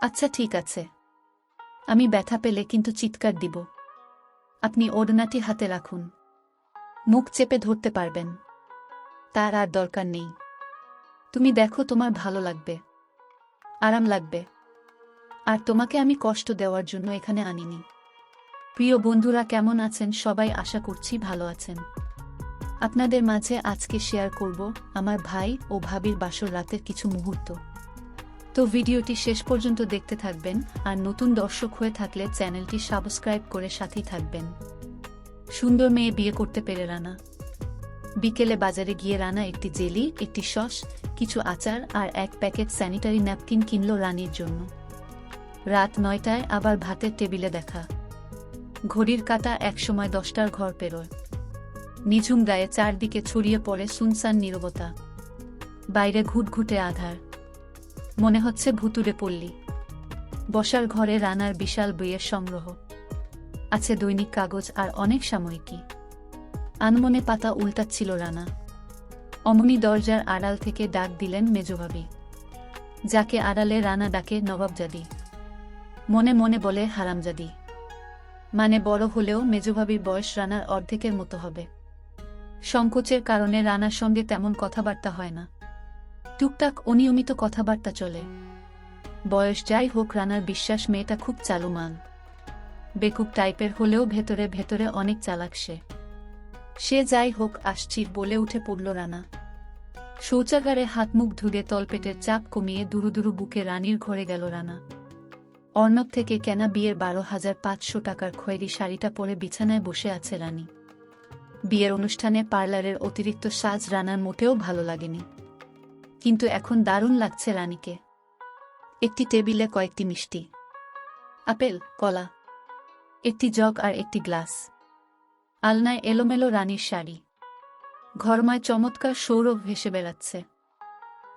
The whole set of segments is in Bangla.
আচ্ছা ঠিক আছে। আমি ব্যথা পেলে কিন্তু চিৎকার দিব। আপনি ওড়নাটি হাতে রাখুন। মুখ চেপে ধরতে পারবেন। তার আর দরকার নেই। তুমি দেখো তোমার ভালো লাগবে, আরাম লাগবে। আর তোমাকে আমি কষ্ট দেওয়ার জন্য এখানে আনিনি। প্রিয় বন্ধুরা, কেমন আছেন সবাই? আশা করছি ভালো আছেন। আপনাদের মাঝে আজকে শেয়ার করব আমার ভাই ও ভাবির বাসর রাতের কিছু মুহূর্ত। তো ভিডিওটি শেষ পর্যন্ত দেখতে থাকবেন, আর নতুন দর্শক হয়ে থাকলে চ্যানেলটি সাবস্ক্রাইব করে সাথেই থাকবেন। সুন্দর মেয়ে বিয়ে করতে পেরে রানা। বিকেলে বাজারে গিয়ে রানা একটি জেলি, একটি সস, কিছু আচার আর এক প্যাকেট স্যানিটারি ন্যাপকিন কিনল রানীর জন্য। রাত 9টায় আবার ভাতের টেবিলে দেখা। ঘড়ির কাঁটা একসময় 10টার ঘর পেরোয়। নিঝুম গায়ে চারদিকে ছড়িয়ে পড়ে সুনসান নীরবতা। বাইরে ঘুটঘুটে আধার। মনে হচ্ছে ভুতুড়ে পল্লী। বসার ঘরে রানার বিশাল বইয়ের সংগ্রহ। আছে দৈনিক কাগজ আর অনেক সাময়িকী। আনমনে পাতা উল্টাচ্ছিল রানা। অমনি দরজার আড়াল থেকে ডাক দিলেন মেজভাবি, যাকে আড়ালে রানা ডাকে নবাবজাদি। মনে মনে বলে হারামজাদি। মানে বড় হলেও মেজভাবির বয়স রানার অর্ধেকের মতো হবে। সংকোচের কারণে রানার সঙ্গে তেমন কথাবার্তা হয় না। টুকটাক অনিয়মিত কথাবার্তা চলে। বয়স যাই হোক, রানার বিশ্বাস মেয়েটা খুব চালু মাল। বেকুব টাইপের হলেও ভেতরে ভেতরে অনেক চালাক সে যাই হোক, আসছি বলে উঠে পড়ল রানা। শৌচাগারে হাত মুখ ধুয়ে তলপেটের চাপ কমিয়ে দুরু দুরু বুকে রানীর ঘরে গেল রানা। অর্ণব থেকে কেনা বিয়ের 12,500 টাকার খয়েরি শাড়িটা পরে বিছানায় বসে আছে রানী। বিয়ের অনুষ্ঠানে পার্লারের অতিরিক্ত সাজ রানার মোটেও ভালো লাগেনি, কিন্তু এখন দারুণ লাগছে রানীকে। একটি টেবিলে কয়েকটি মিষ্টি, আপেল, কলা, একটি জগ আর একটি গ্লাস। আলনায় এলোমেলো রানীর শাড়ি। ঘরময় চমৎকার সৌরভ ভেসে বেড়াচ্ছে।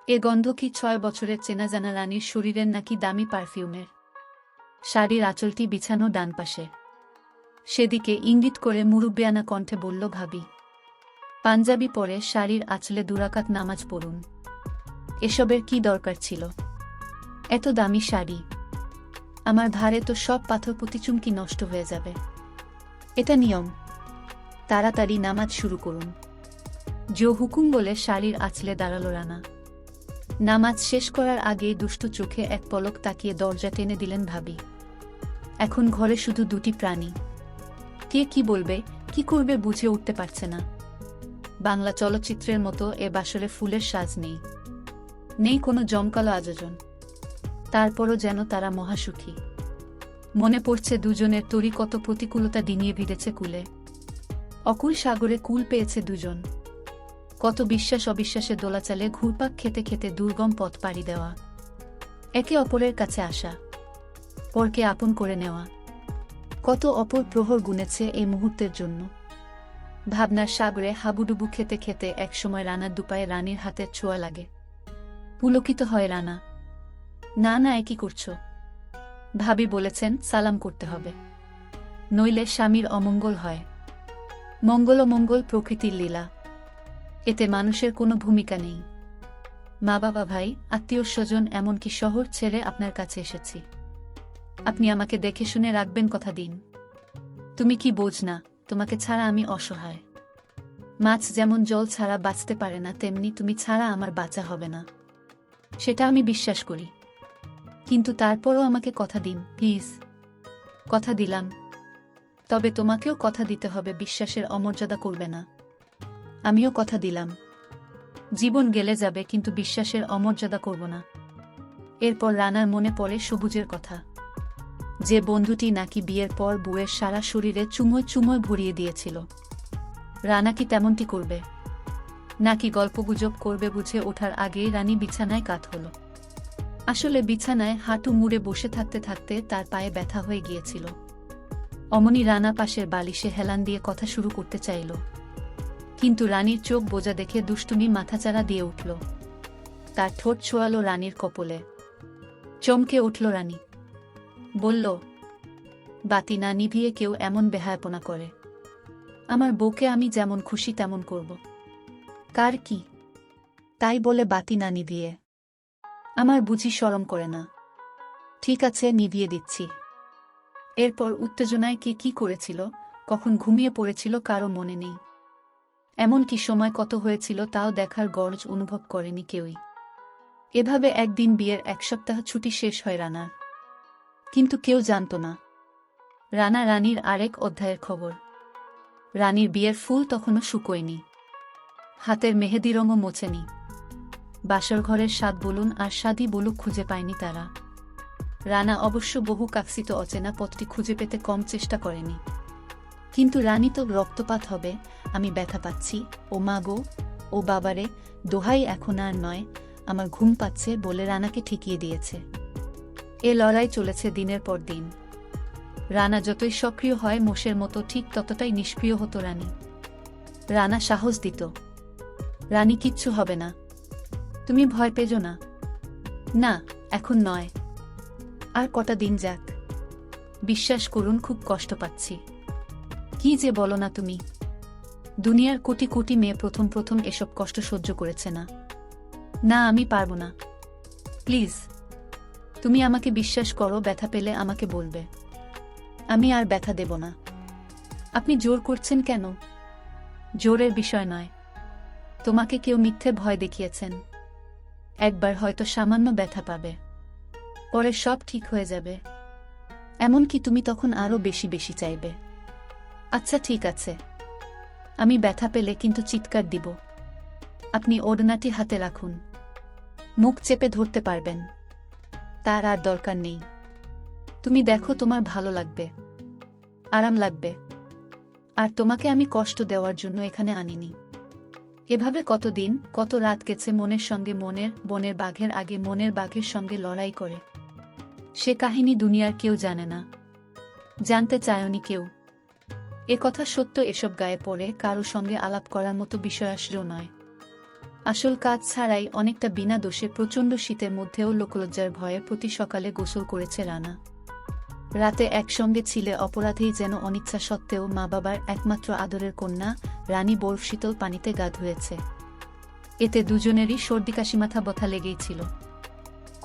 এ গন্ধ কি 6 বছরের চেনা জানা রানীর শরীরের, নাকি দামি পারফিউমের? শাড়ির আঁচলটি বিছানো ডান পাশে। সেদিকে ইঙ্গিত করে মুরুব্বিয়ানা কণ্ঠে বলল ভাবি। পাঞ্জাবি পরে শাড়ির আঁচলে দুরাকাত নামাজ পড়ুন। এসবের কি দরকার ছিল? এত দামি শাড়ি। আমার ধারে তো সব পাথর প্রতিচুমকি নষ্ট হয়ে যাবে। এটা নিয়ম। তাড়াতাড়ি নামাজ শুরু করুন। জো হুকুম বলে শাড়ির আঁচলে দাঁড়ালো রানা। নামাজ শেষ করার আগেই দুষ্টু চোখে এক পলক তাকিয়ে দরজা টেনে দিলেন ভাবি। এখন ঘরে শুধু দুটি প্রাণী। কে কি বলবে, কি করবে বুঝে উঠতে পারছে না। বাংলা চলচ্চিত্রের মতো এ বাসরে ফুলের সাজ নেই, নেই কোনো জমকালো আয়োজন। তারপরও যেন তারা মহাসুখী। মনে পড়ছে দুজনের তরি কত প্রতিকূলতা ডিঙিয়ে ভিড়েছে কুলে। অকুল সাগরে কুল পেয়েছে দুজন। কত বিশ্বাস অবিশ্বাসে দোলাচালে ঘুরপাক খেতে খেতে দুর্গম পথ পাড়ি দেওয়া। একে অপরের কাছে আসা, পরকে আপন করে নেওয়া। কত অপর প্রহর গুনেছে এই মুহূর্তের জন্য। ভাবনার সাগরে হাবুডুবু খেতে খেতে একসময় রানার দুপায়ে রানীর হাতের ছোঁয়া লাগে। পুলকিত হয় রানা। না না, একই করছো? ভাবি বলেছেন সালাম করতে হবে, নইলে স্বামীর অমঙ্গল হয়। মঙ্গল অমঙ্গল প্রকৃতির লীলা, এতে মানুষের কোনো ভূমিকা নেই। মা বাবা, ভাই, আত্মীয় স্বজন, এমনকি শহর ছেড়ে আপনার কাছে এসেছি। আপনি আমাকে দেখে শুনে রাখবেন, কথা দিন। তুমি কি বোঝ না, তোমাকে ছাড়া আমি অসহায়। মাছ যেমন জল ছাড়া বাঁচতে পারে না, তেমনি তুমি ছাড়া আমার বাঁচা হবে না। সেটা আমি বিশ্বাস করি, কিন্তু তারপরও আমাকে কথা দিন প্লিজ। কথা দিলাম। তবে তোমাকেও কথা দিতে হবে, বিশ্বাসের অমর্যাদা করবে না। আমিও কথা দিলাম, জীবন গেলে যাবে কিন্তু বিশ্বাসের অমর্যাদা করব না। এরপর রানার মনে পড়ে সবুজের কথা, যে বন্ধুটি নাকি বিয়ের পর বউয়ের সারা শরীরে চুমোয় চুমোয় ভরিয়ে দিয়েছিল। রানা কি তেমনটি করবে, নাকি গল্পগুজব করবে? বুঝে ওঠার আগেই রানী বিছানায় কাত হল। আসলে বিছানায় হাঁটু মুড়ে বসে থাকতে থাকতে তার পায়ে ব্যথা হয়ে গিয়েছিল। অমনি রানা পাশের বালিশে হেলান দিয়ে কথা শুরু করতে চাইল, কিন্তু রানীর চোখ বোঝা দেখে দুষ্টুমি মাথাচাড়া দিয়ে উঠল। তার ঠোঁট ছোঁয়ালো রানীর কপলে। চমকে উঠল রানী, বলল, বাতি না নিভিয়ে কেউ এমন বেহায়াপনা করে? আমার বউকে আমি যেমন খুশি তেমন করব। কার কি তাই বলে বাতি না নিভিয়ে? আমার বুঝি শরম করে না? ঠিক আছে, নিভিয়ে দিচ্ছি। এরপর উত্তেজনায় কে কি করেছিল, কখন ঘুমিয়ে পড়েছিল কারও মনে নেই। এমনকি সময় কত হয়েছিল তাও দেখার গরজ অনুভব করেনি কেউই। এভাবে একদিন বিয়ের 1 সপ্তাহ ছুটি শেষ হয় রানার। কিন্তু কেউ জানত না রানা রানীর আরেক অধ্যায়ের খবর। রানীর বিয়ের ফুল তখনও শুকোয়নি, হাতের মেহেদি রঙও মোছেনি। বাসর ঘরের স্বাদ বলুন আর স্বাদই বলুক খুঁজে পায়নি তারা। রানা অবশ্য বহু কাকসিত অচেনা পথটি খুঁজে পেতে কম চেষ্টা করেনি। কিন্তু রানী তো রক্তপাত হবে, আমি ব্যথা পাচ্ছি, ও মা গো, ও বাবারে, দোহাই এখন আর নয়, আমার ঘুম পাচ্ছে বলে রানাকে ঠেকিয়ে দিয়েছে। এ লড়াই চলেছে দিনের পর দিন। রানা যতই সক্রিয় হয় মোষের মতো ঠিক ততটাই নিষ্ক্রিয় হতো রানী। রানা সাহস দিত, রানী কিচ্ছু হবে না, তুমি ভয় পেজো না। না, এখন নয়, আর কটা দিন যাক, বিশ্বাস করুন খুব কষ্ট পাচ্ছি। কি যে বলো না তুমি, দুনিয়ার কোটি কোটি মেয়ে প্রথম প্রথম এসব কষ্ট সহ্য করেছে না। না, আমি পারবো না, প্লিজ তুমি আমাকে বিশ্বাস করো, ব্যথা পেলে আমাকে বলবে, আমি আর ব্যথা দেব না। আপনি জোর করছেন কেন? জোরের বিষয় নয়, তোমাকে কেউ মিথ্যে ভয় দেখিয়েছেন। একবার হয়তো সামান্য ব্যথা পাবে, পরে সব ঠিক হয়ে যাবে, এমনকি তুমি তখন আরও বেশি বেশি চাইবে। আচ্ছা ঠিক আছে, আমি ব্যথা পেলে কিন্তু চিৎকার দিব। আপনি ওড়নাটি হাতে রাখুন, মুখ চেপে ধরতে পারবেন, তার আর দরকার নেই। তুমি দেখো তোমার ভালো লাগবে, আরাম লাগবে, আর তোমাকে আমি কষ্ট দেওয়ার জন্য এখানে আনিনি। এভাবে কতদিন কত রাত গেছে মনের সঙ্গে মনের, বনের বাঘের আগে মনের বাঘের সঙ্গে লড়াই করে। সে কাহিনী দুনিয়ার কেউ জানে না, জানতে চায়নি কেউ। এ কথা সত্য, এসব গায়ে পড়ে কারো সঙ্গে আলাপ করার মতো বিষয় আসলেও নয়। আসল কাজ ছাড়াই অনেকটা বিনা দোষে প্রচণ্ড শীতের মধ্যেও লোকলজ্জার ভয়ে প্রতি সকালে গোসল করেছে রানা। রাতে একসঙ্গে ছিলে অপরাধেই যেন অনিচ্ছা সত্ত্বেও মা বাবার একমাত্র আদরের কন্যা রানী বরফ শীতল পানিতে গা ধুয়েছে। এতে দুজনেরই সর্দি কাশি মাথা ব্যথা লেগেই ছিল।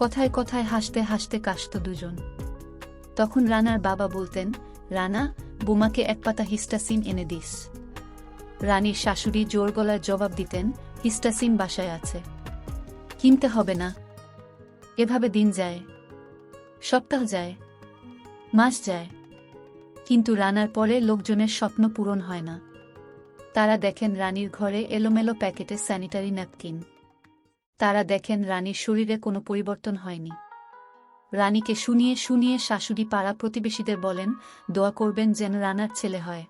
কথায় কথায় হাসতে হাসতে কাশত দুজন। তখন রানার বাবা বলতেন, রানা, বোমাকে 1 পাতা হিস্টাসিন এনে দিস। রানীর শাশুড়ি জোর গলায় জবাব দিতেন, হিস্টাসিন বাসায় আছে, কিনতে হবে না। এভাবে দিন যায়, সপ্তাহ যায়, মাস যায়, কিন্তু রানার পরে লোকজনের স্বপ্ন পূরণ হয় না। তারা দেখেন রানীর ঘরে এলোমেলো প্যাকেটে স্যানিটারি ন্যাপকিন। তারা দেখেন রানীর শরীরে কোনো পরিবর্তন হয়নি। রানীকে শুনিয়ে শুনিয়ে শাশুড়ি পাড়া প্রতিবেশীদের বলেন, দোয়া করবেন যেন রানার ছেলে হয়।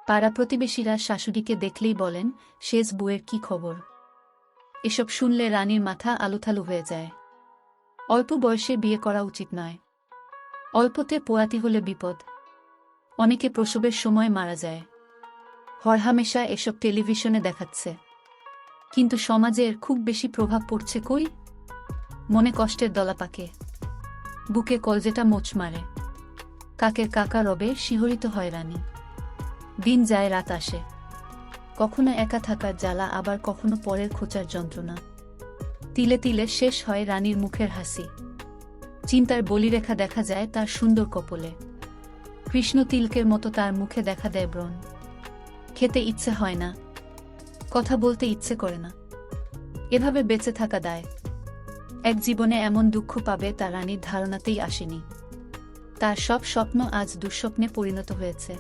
পাড়া প্রতিবেশীরা শাশুড়িকে দেখলেই বলেন, শেষ বউয়ের কি খবর। এসব শুনলে রানীর মাথা আলুথালু হয়ে যায়। অল্প বয়সে বিয়ে করা উচিত নয়, অল্পতে পোয়াতি হলে বিপদ। অনেকে প্রসবের সময় মারা যায়। হরহামেশা এসব টেলিভিশনে দেখাচ্ছে, কিন্তু সমাজে এর খুব বেশি প্রভাব পড়ছে কই? মনে কষ্টের দলা পাকে, বুকে কলজেটা মোচ মারে, কাকের কাকা রবে শিহরিত হয় রানী। দিন যায় রাত আসে, কখনো একা থাকার জ্বালা, আবার কখনো পরের খোঁচার যন্ত্রণা। তিলে তিলে শেষ হয় রানীর মুখের হাসি। চিন্তার বলিরেখা দেখা যায় তার সুন্দর কপলে। কৃষ্ণ তিলকের মতো তার মুখে দেখা দেয় ব্রণ। খেতে ইচ্ছে হয় না, কথা বলতে ইচ্ছে করে না। এভাবে বেঁচে থাকা দায়। এক জীবনে এমন দুঃখ পাবে তা রানীর ধারণাতেই আসেনি। তার সব স্বপ্ন আজ দুঃস্বপ্নে পরিণত হয়েছে।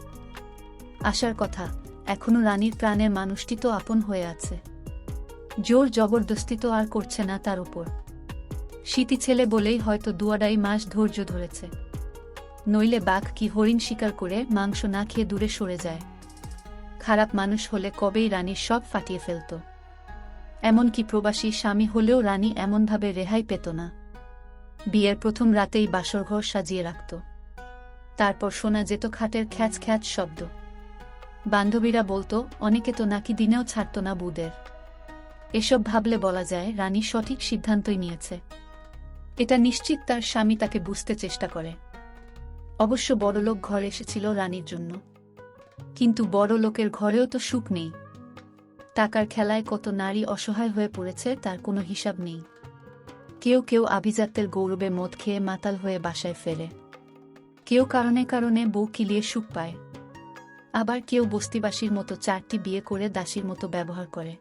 আশার কথা, এখনো রানীর প্রাণের মানুষটি তো আপন হয়ে আছে। জোর জবরদস্তি তো আর করছে না তার উপর। শীতি ছেলে বলেই হয়তো 2-2.5 মাস ধৈর্য ধরেছে, নইলে বাঘ কি হরিণ শিকার করে মাংস না খেয়ে দূরে সরে যায়। খারাপ মানুষ হলে কবেই রানীর সব ফাটিয়ে ফেলত। এমনকি প্রবাসী স্বামী হলেও রানী এমনভাবে রেহাই পেত না। বিয়ের প্রথম রাতেই বাসরঘর সাজিয়ে রাখত। তারপর শোনা যেত খাটের খ্যাচ খ্যাচ শব্দ। বান্ধবীরা বলতো, অনেকে তো নাকি দিনেও ছাড়ত না বুদের। এসব ভাবলে বলা যায় রানী সঠিক সিদ্ধান্তই নিয়েছে। এটা নিশ্চিত তার স্বামী তাকে বুঝতে চেষ্টা করে। অবশ্য বড়লোক ঘর এসেছিল রানীর জন্য, কিন্তু বড় লোকের ঘরেও তো সুখ নেই। টাকার খেলায় কত নারী অসহায় হয়ে পড়েছে তার কোনো হিসাব নেই। কেউ কেউ আভিজাত্যের গৌরবে মদ খেয়ে মাতাল হয়ে বাসায় ফেরে, কেউ কারণে কারণে বউ কিলিয়ে সুখ পায়, আবার কেউ বস্তিবাসীর মতো 4টি বিয়ে করে দাসীর মতো ব্যবহার করে।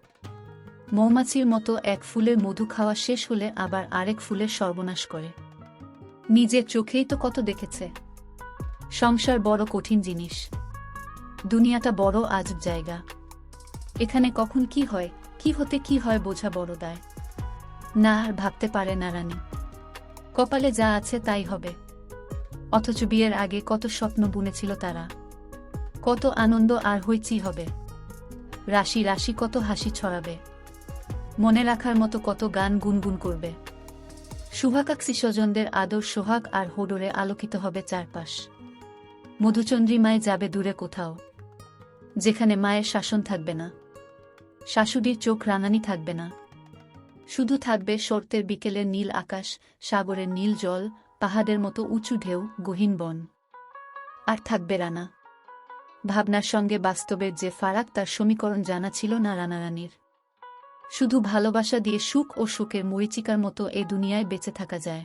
মৌমাছির মতো এক ফুলের মধু খাওয়া শেষ হলে আবার আরেক ফুলের সর্বনাশ করে। নিজের চোখেই তো কত দেখেছে। সংসার বড় কঠিন জিনিস, দুনিয়াটা বড় আজব জায়গা। এখানে কখন কি হয়, কি হতে কি হয় বোঝা বড় দায়। না আর ভাবতে পারে না রানী, কপালে যা আছে তাই হবে। অথচ বিয়ের আগে কত স্বপ্ন বুনেছিল তারা, কত আনন্দ আর হইচই হবে। রাশি রাশি কত হাসি ছড়াবে, মনে রাখার মতো কত গান গুনগুন করবে। শুভাকাঙ্ক্ষী স্বজনদের আদর সোহাগ আর হোডরে আলোকিত হবে চারপাশ। মধুচন্দ্রিমায় যাবে দূরে কোথাও, যেখানে মায়ের শাসন থাকবে না, শাশুড়ির চোখ রাঙানি থাকবে না। শুধু থাকবে শরতের বিকেলের নীল আকাশ, সাগরের নীল জল, পাহাড়ের মতো উঁচু ঢেউ, গহীন বন। আর থাকবে রানা। ভাবনার সঙ্গে বাস্তবের যে ফারাক তার সমীকরণ জানা ছিল না রানারানীর। শুধু ভালোবাসা দিয়ে সুখ ও শোকের মরীচিকার মতো এ দুনিয়ায় বেঁচে থাকা যায়।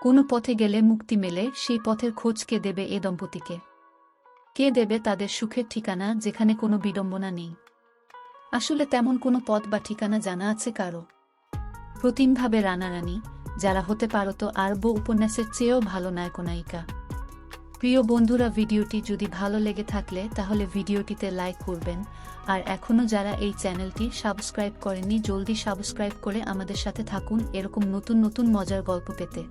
কোনো পথে গেলে মুক্তি মেলে, সেই পথের খোঁজ কে দেবে এ দম্পতিকে? কে দেবে তাদের সুখের ঠিকানা যেখানে কোনো বিড়ম্বনা নেই? আসলে তেমন কোনো পথ বা ঠিকানা জানা আছে কারো? প্রতিমভাবে রানারানী, যারা হতে পারত আরব উপন্যাসের চেয়েও ভালো নায়কনায়িকা। প্রিয় বন্ধুরা, ভিডিওটি যদি ভালো লেগে থাকলে তাহলে ভিডিওটিতে লাইক করবেন, আর এখনও যারা এই চ্যানেলটি সাবস্ক্রাইব করেননি জলদি সাবস্ক্রাইব করে আমাদের সাথে থাকুন এরকম নতুন নতুন মজার গল্প পেতে।